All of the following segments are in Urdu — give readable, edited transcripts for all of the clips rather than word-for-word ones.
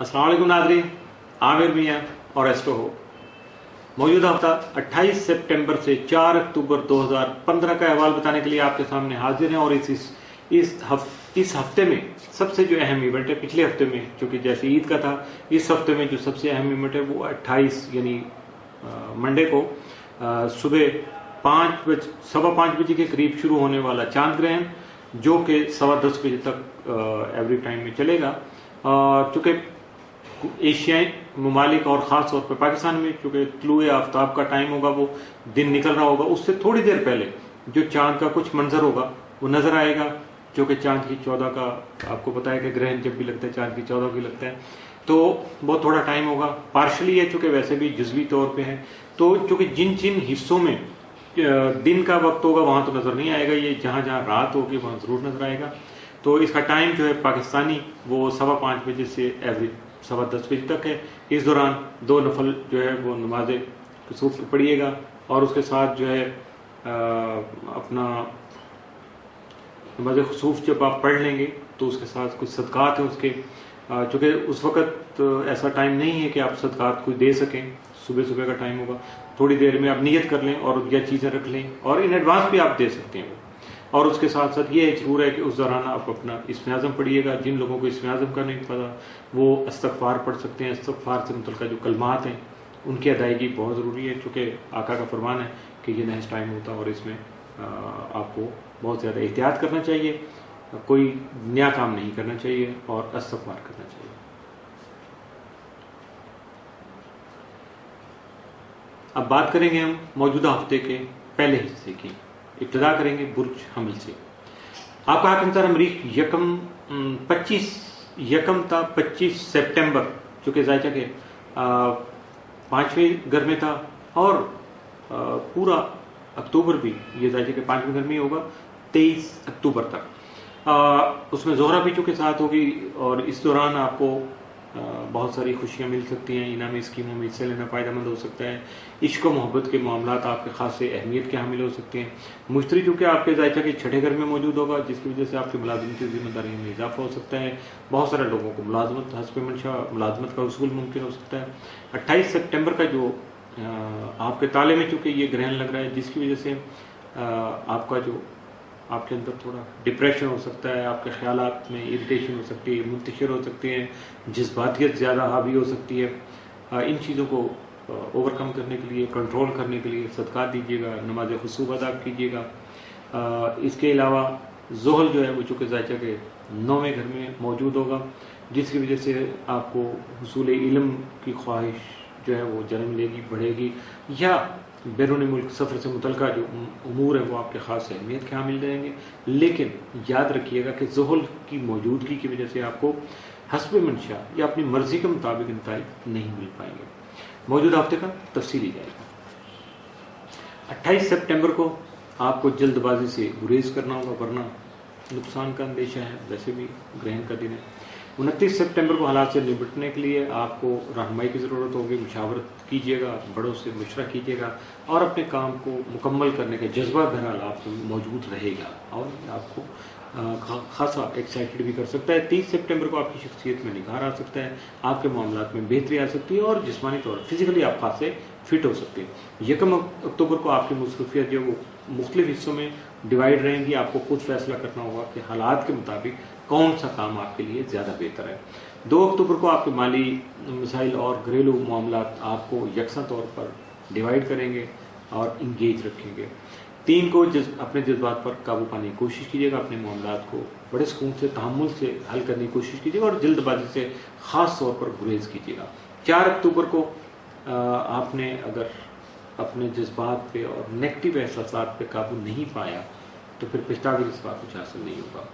السلام علیکم ناظرین، عامر میاں اور ایسٹرو ہو موجودہ ہفتہ 28 سپٹمبر سے 4 اکتوبر 2015 کا احوال بتانے کے لیے آپ کے سامنے حاضر ہیں۔ اور اس ہفتے میں سب سے جو اہم ایونٹ ہے، پچھلے ہفتے میں چونکہ جیسے عید کا تھا، اس ہفتے میں جو سب سے اہم ایونٹ ہے وہ 28 یعنی منڈے کو صبح 5:15 بجے کے قریب شروع ہونے والا چاند گرہن، جو کہ 10:15 بجے تک ایوری ٹائم میں چلے گا۔ چونکہ ایشیائی ممالک اور خاص طور پر پاکستان میں چونکہ طلوع آفتاب کا ٹائم ہوگا، وہ دن نکل رہا ہوگا، اس سے تھوڑی دیر پہلے جو چاند کا کچھ منظر ہوگا وہ نظر آئے گا، جو کہ چاند کی 14 کا آپ کو پتا ہے کہ گرہن جب بھی لگتا ہے چاند کی 14 کی لگتا ہے، تو بہت تھوڑا ٹائم ہوگا۔ پارشلی ہے چونکہ ویسے بھی جزوی طور پہ ہے، تو چونکہ جن حصوں میں دن کا وقت ہوگا وہاں تو نظر نہیں آئے گا، یہ جہاں جہاں رات ہوگی وہاں ضرور نظر آئے گا۔ تو اس کا ٹائم جو ہے پاکستانی وہ 5:15 بجے سے ایوریج 10:15 بجے تک ہے۔ اس دوران 2 نفل جو ہے وہ نماز کسوف پڑھیے گا، اور اس کے ساتھ جو ہے اپنا نماز کسوف جب آپ پڑھ لیں گے تو اس کے ساتھ کچھ صدقات ہیں اس کے، چونکہ اس وقت ایسا ٹائم نہیں ہے کہ آپ صدقات کوئی دے سکیں، صبح کا ٹائم ہوگا، تھوڑی دیر میں آپ نیت کر لیں اور یہ چیزیں رکھ لیں، اور ان ایڈوانس بھی آپ دے سکتے ہیں۔ اور اس کے ساتھ ساتھ یہ ضرور ہے کہ اس دوران آپ اپنا اسم اعظم پڑھیے گا۔ جن لوگوں کو اسم اعظم کا نہیں پتا وہ استغفار پڑھ سکتے ہیں۔ استغفار سے متعلقہ جو کلمات ہیں ان کی ادائیگی بہت ضروری ہے، چونکہ آقا کا فرمان ہے کہ یہ نحس ٹائم ہوتا ہے اور اس میں آپ کو بہت زیادہ احتیاط کرنا چاہیے، کوئی نیا کام نہیں کرنا چاہیے اور استغفار کرنا چاہیے۔ اب بات کریں گے ہم موجودہ ہفتے کے پہلے حصے کی۔ ابتدا کریں گے برج حمل سے۔ آپ کا حکم مریخ یکم تا 25 سپٹمبر چونکہ ذائقہ کے 5ویں گھر میں تھا، اور پورا اکتوبر بھی یہ ذائقہ کے 5ویں گھر میں ہوگا 23 اکتوبر تک۔ اس میں زہرہ بھی چونکہ ساتھ ہوگی، اور اس دوران آپ کو بہت ساری خوشیاں مل سکتی ہیں، انعامی اسکیموں میں حصہ لینا فائدہ مند ہو سکتا ہے، عشق و محبت کے معاملات آپ کے خاص اہمیت کے حامل ہو سکتے ہیں۔ مشتری چونکہ آپ کے ذائقہ کے 6 گھر میں موجود ہوگا، جس کی وجہ سے آپ کی ملازمتی ذمہ داریوں میں اضافہ ہو سکتا ہے۔ بہت سارے لوگوں کو حسب منشا ملازمت کا حصول ممکن ہو سکتا ہے۔ 28 سپٹمبر کا جو آپ کے تالے میں چونکہ یہ گرہن لگ رہا ہے، جس کی وجہ سے آپ کا جو آپ کے اندر تھوڑا ڈپریشن ہو سکتا ہے، آپ کے خیالات میں اریٹیشن ہو سکتی ہے، منتشر ہو سکتے ہیں، جذباتیت زیادہ حاوی ہو سکتی ہے۔ ان چیزوں کو اوور کم کرنے کے لیے، کنٹرول کرنے کے لیے صدقات دیجیے گا، نماز خصوص ادا کیجیے گا۔ اس کے علاوہ زحل جو ہے وہ چونکہ ذائقہ کے 9ویں گھر میں موجود ہوگا، جس کی وجہ سے آپ کو حصول علم کی خواہش جو ہے وہ جنم لے گی، بڑھے گی، یا بیرون ملک سفر سے متعلقہ جو امور ہیں وہ آپ کے خاص اہمیت کے حامل رہیں گے۔ لیکن یاد رکھیے گا کہ زحل کی موجودگی کی وجہ سے آپ کو حسب منشا یا اپنی مرضی کے مطابق نتائج نہیں مل پائیں گے۔ موجودہ ہفتے کا تفصیلی جائزہ۔ 28 سپٹمبر کو آپ کو جلد بازی سے گریز کرنا ہوگا، ورنہ نقصان کا اندیشہ ہے، ویسے بھی گرہن کا دن ہے۔ 29 سپٹمبر کو حالات سے نمٹنے کے لیے آپ کو رہنمائی کی ضرورت ہوگی، مشاورت کیجیے گا، بڑوں سے مشورہ کیجیے گا، اور اپنے کام کو مکمل کرنے کا جذبہ بہرحال آپ کو موجود رہے گا، اور آپ کو خاصا ایکسائٹڈ بھی کر سکتا ہے۔ 30 سپٹمبر کو آپ کی شخصیت میں نکھار آ سکتا ہے، آپ کے معاملات میں بہتری آ سکتی ہے، اور جسمانی طور پر فزیکلی آپ خاصے فٹ ہو سکتے ہیں۔ 1 اکتوبر کو آپ کی مصروفیت جو وہ مختلف حصوں میں ڈیوائڈ رہیں گی، آپ کو خود فیصلہ کرنا ہوگا کہ حالات کے مطابق کون سا کام آپ کے لیے زیادہ بہتر ہے۔ 2 اکتوبر کو آپ کے مالی مسائل اور گھریلو معاملات آپ کو یکساں طور پر ڈیوائڈ کریں گے اور انگیج رکھیں گے۔ 3 کو اپنے جذبات پر قابو پانے کی کوشش کیجیے گا، اپنے معاملات کو بڑے سکون سے تحمل سے حل کرنے کی کوشش کیجیے گا، اور جلد بازی سے خاص طور پر گریز کیجیے گا۔ 4 اکتوبر کو آپ نے اگر اپنے جذبات پہ اور نیگیٹو احساسات پہ قابو نہیں پایا تو پھر پچھتاوی اس بات کچھ حاصل نہیں ہوگا۔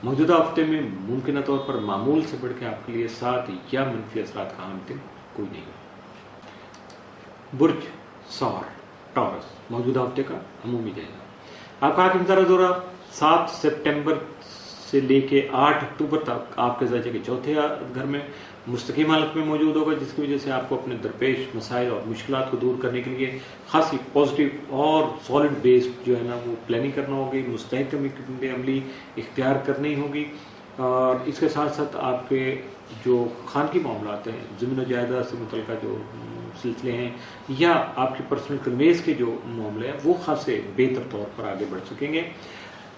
موجودہ ہفتے میں ممکنہ طور پر معمول سے بڑھ کے آپ کے لیے 7 یا منفی اثرات کا عام دن کوئی نہیں۔ برج ثور ٹورس، موجودہ ہفتے کا عمومی جائزہ۔ آپ کا حاکم دورہ 7 سپٹمبر سے لے کے 8 اکتوبر تک آپ کے ذائقہ کے 4تھے گھر میں مستقیم حالت میں موجود ہوگا، جس کی وجہ سے آپ کو اپنے درپیش مسائل اور مشکلات کو دور کرنے کے لیے خاصی پازیٹیو اور سالڈ بیسڈ جو ہے نا وہ پلاننگ کرنا ہوگی، مستحکم عملی اختیار کرنی ہوگی، اور اس کے ساتھ ساتھ آپ کے جو خانگی معاملات ہیں، زمین و جائیداد سے متعلقہ جو سلسلے ہیں یا آپ کے پرسنل کنویز کے جو معاملے ہیں وہ خاصے بہتر طور پر آگے بڑھ سکیں گے۔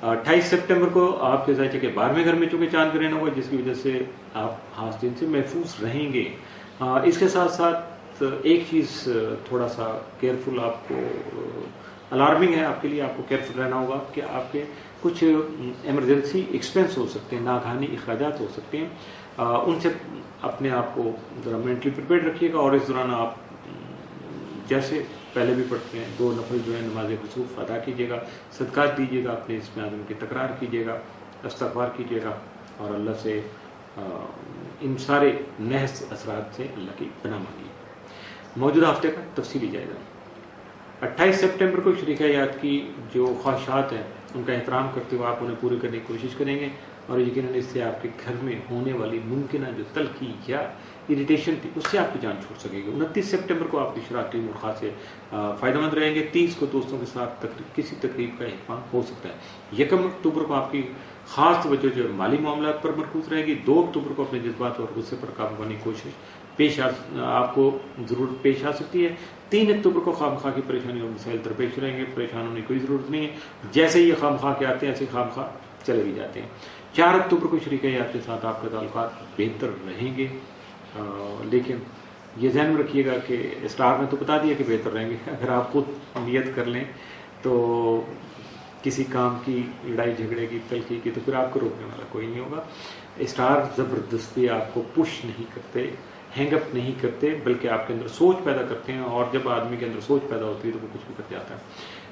28 سپٹمبر کو آپ کے ذائقے کے 12ویں گھر میں چونکہ چاند گرہن ہوگا، جس کی وجہ سے آپ حاسدین سے محفوظ رہیں گے۔ اس کے ساتھ ساتھ ایک چیز تھوڑا سا کیئرفل آپ کو الارمنگ ہے آپ کے لیے، آپ کو کیئرفل رہنا ہوگا کہ آپ کے کچھ ایمرجنسی ایکسپینس ہو سکتے ہیں، ناگہانی اخراجات ہو سکتے ہیں، ان سے اپنے آپ کو ذرا مینٹلی پریپیئرڈ رکھیے گا۔ اور اس دوران آپ جیسے پہلے بھی پڑھتے ہیں 2 نفل جو ہے نماز خسوف ادا کیجیے گا، صدقات دیجیے گا، اپنے اسم اعظم کی تکرار کیجیے گا، استغفار کیجیے گا، اور اللہ سے ان سارے نحس اثرات سے اللہ کی پناہ مانگیے۔ موجودہ ہفتے کا تفصیلی جائزہ۔ 28 سپٹمبر کو شریک حیات کی جو خواہشات ہیں ان کا احترام کرتے ہوئے آپ انہیں پوری کرنے کی کوشش کریں گے، اور یقیناً اس سے آپ کے گھر میں ہونے والی ممکنہ جو تلخی یا اریٹیشن تھی اس سے آپ کی جان چھوٹ سکے گی۔ 29 سپٹمبر کو آپ کی شراکتی امور خاصے فائدہ مند رہیں گے۔ 30 کو دوستوں کے ساتھ کسی تقریب کا اہتمام ہو سکتا ہے۔ 1 اکتوبر کو آپ کی خاص توجہ جو مالی معاملات پر مرکوز رہے گی۔ 2 اکتوبر کو اپنے جذبات اور غصے پر قابو پانے کی کوشش آپ کو ضرورت پیش آ سکتی ہے۔ 3 اکتوبر کو خواہ کی پریشانی اور مسائل درپیش رہیں گے، پریشان ہونے کی کوئی ضرورت نہیں ہے، جیسے یہ خواہ کے آتے ہیں ایسے خواہ چلے بھی جاتے ہیں۔ 4 اکتوبر کو شریک حیات کے ساتھ آپ کے تعلقات بہتر رہیں گے، لیکن یہ ذہن میں رکھیے گا کہ اسٹار نے تو بتا دیا کہ بہتر رہیں گے، اگر آپ خود نیت کر لیں تو کسی کام کی لڑائی جھگڑے کی تلخی کی تو پھر آپ کو روکنے والا کوئی نہیں ہوگا۔ اسٹار زبردستی آپ کو پش نہیں کرتے، ہینگ اپ نہیں کرتے، بلکہ آپ کے اندر سوچ پیدا کرتے ہیں، اور جب آدمی کے اندر سوچ پیدا ہوتی ہے تو وہ کچھ بھی کر جاتا ہے۔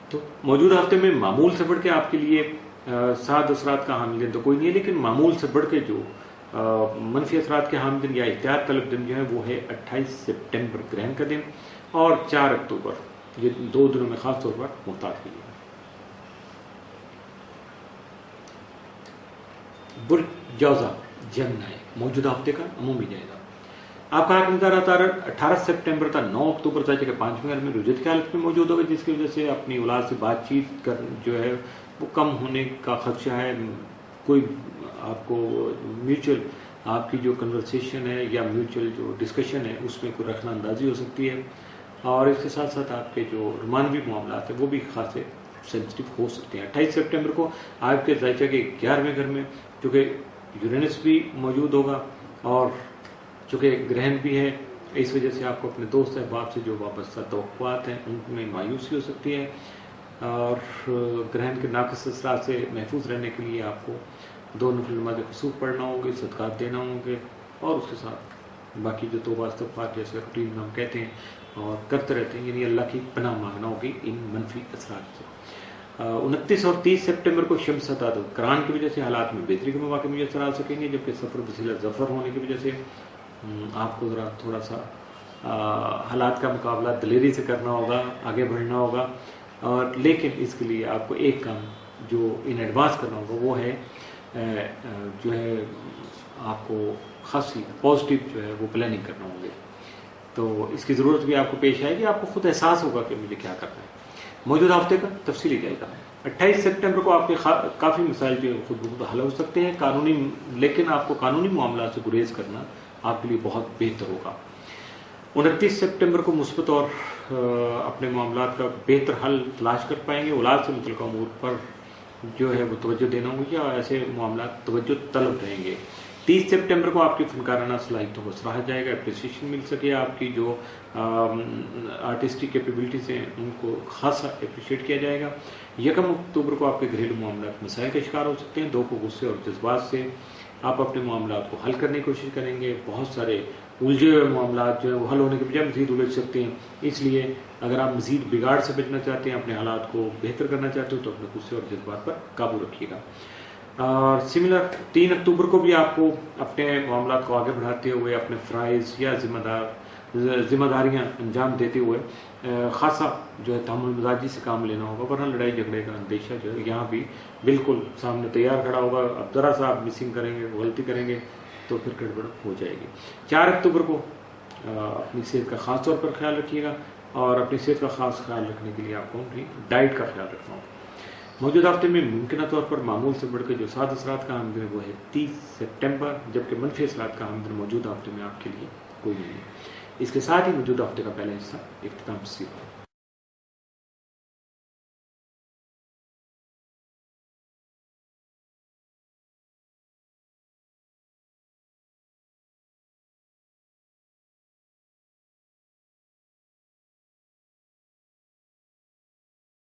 تو موجودہ ہفتے میں معمول سے بڑھ کے آپ کے لیے سعد اثرات کا حامل دن تو کوئی نہیں ہے، لیکن معمول سے بڑھ کے جو منفی اثرات کے حامل دن یا احتیاط طلب دن جو ہے وہ ہے 28 سپٹمبر گرہن کا دن، اور 4 اکتوبر، یہ 2 دنوں میں خاص طور پر محتاط کیجیے۔ برج جوزہ جمنائے، موجودہ ہفتے کا عمومی جائزہ۔ آپ کا نظارہ 18 سپٹمبر تا 9 اکتوبر تک کہ 5ویں گھر میں رجت کی حالت میں موجود ہوگا، جس کی وجہ سے اپنی اولاد سے بات چیت کر جو ہے وہ کم ہونے کا خدشہ ہے۔ کوئی آپ کو میوچل آپ کی جو کنورسیشن ہے یا میوچل جو ڈسکشن ہے اس میں کوئی رخنہ اندازی ہو سکتی ہے، اور اس کے ساتھ ساتھ آپ کے جو رومانوی معاملات ہیں وہ بھی خاصے سینسٹیو ہو سکتے ہیں۔ 28 سپٹمبر کو آپ کے ذائقہ کے 11ویں گھر میں چونکہ یورینس بھی موجود ہوگا اور چونکہ گرہن بھی ہے، اس وجہ سے آپ کو اپنے دوست احباب سے جو وابستہ توقعات ہیں ان میں مایوسی ہو سکتی ہے، اور گرہن کے ناقص اثرات سے محفوظ رہنے کے لیے آپ کو 2 نفل نماز خسوف پڑھنا ہوں گے، صدقات دینا ہوں گے، اور اس کے ساتھ باقی جو توبہ استغفار جیسے روٹین میں ہم کہتے ہیں اور کرتے رہتے ہیں، یعنی اللہ کی پناہ مانگنا ہوگی ان منفی اثرات سے۔ 29 اور 30 سپٹمبر کو شمس تعدد کران کی وجہ سے حالات میں بہتری کے مواقع میسر آ سکیں گے، جبکہ سفر وسیلہ ظفر ہونے کی وجہ سے آپ کو ذرا تھوڑا سا حالات کا مقابلہ دلیری سے کرنا ہوگا، آگے بڑھنا ہوگا، اور لیکن اس کے لیے آپ کو ایک کام جو ان ایڈوانس کرنا ہوگا وہ ہے جو ہے آپ کو خاصی پازیٹیو جو ہے وہ پلاننگ کرنا ہوگی، تو اس کی ضرورت بھی آپ کو پیش آئے گی، آپ کو خود احساس ہوگا کہ مجھے کیا کرنا ہے۔ موجودہ ہفتے کا تفصیلی جائزہ۔ 28 سپٹمبر کو آپ کے کافی مسائل جو خود بخود حل ہو سکتے ہیں، لیکن آپ کو قانونی معاملات سے گریز کرنا آپ کے لیے بہت بہتر ہوگا۔ 29 سپٹمبر کو مثبت اور اپنے معاملات کا بہتر حل تلاش کر پائیں گے، اولاد سے متعلقہ امور پر جو ہے وہ توجہ دینا ہوگی، یا ایسے معاملات توجہ طلب رہیں گے۔ 30 سپٹمبر کو آپ کی فنکارانہ صلاحیتوں کو سراہا جائے گا، اپریسیشن مل سکے، آپ کی جو آرٹسٹک کیپیبلٹیز ہیں ان کو خاصا اپریشیٹ کیا جائے گا۔ 1 اکتوبر کو آپ کے گھریلو معاملات مسائل کا شکار ہو سکتے ہیں، 2 کو غصے اور جذبات سے آپ اپنے معاملات کو حل کرنے کی کوشش کریں گے، بہت سارے الجھے ہوئے معاملات جو ہے وہ حل ہونے کے بجائے مزید الجھ سکتے ہیں، اس لیے اگر آپ مزید بگاڑ سے بچنا چاہتے ہیں، اپنے حالات کو بہتر کرنا چاہتے ہو تو اپنے غصے اور جذبات پر قابو رکھیے گا۔ اور سملر 3 اکتوبر کو بھی آپ کو اپنے معاملات کو آگے بڑھاتے ہوئے اپنے فرائض یا ذمہ داریاں انجام دیتے ہوئے خاصا جو ہے تحمل مزاجی سے کام لینا ہوگا، ورنہ لڑائی جھگڑے کا اندیشہ جو ہے یہاں بھی بالکل سامنے تیار کھڑا ہوگا۔ اب ذرا سا آپ مسنگ کریں گے، غلطی کریں گے تو پھر گڑبڑ ہو جائے گی۔ 4 اکتوبر کو اپنی صحت کا خاص طور پر خیال رکھیے گا، اور اپنی صحت کا خاص خیال رکھنے کے لیے آپ کو اپنی ڈائٹ کا خیال رکھنا ہوگا۔ موجودہ ہفتے میں ممکنہ طور پر معمول سے بڑھ کے جو 7 اثرات کا آمدن ہے وہ ہے 30 سپٹمبر، جبکہ منفی اثرات کا آمدن موجودہ ہفتے میں آپ کے لیے کوئی نہیں ہے۔ اس کے ساتھ ہی موجودہ ہفتے کا پہلا حصہ اختتام پذیر ہوا۔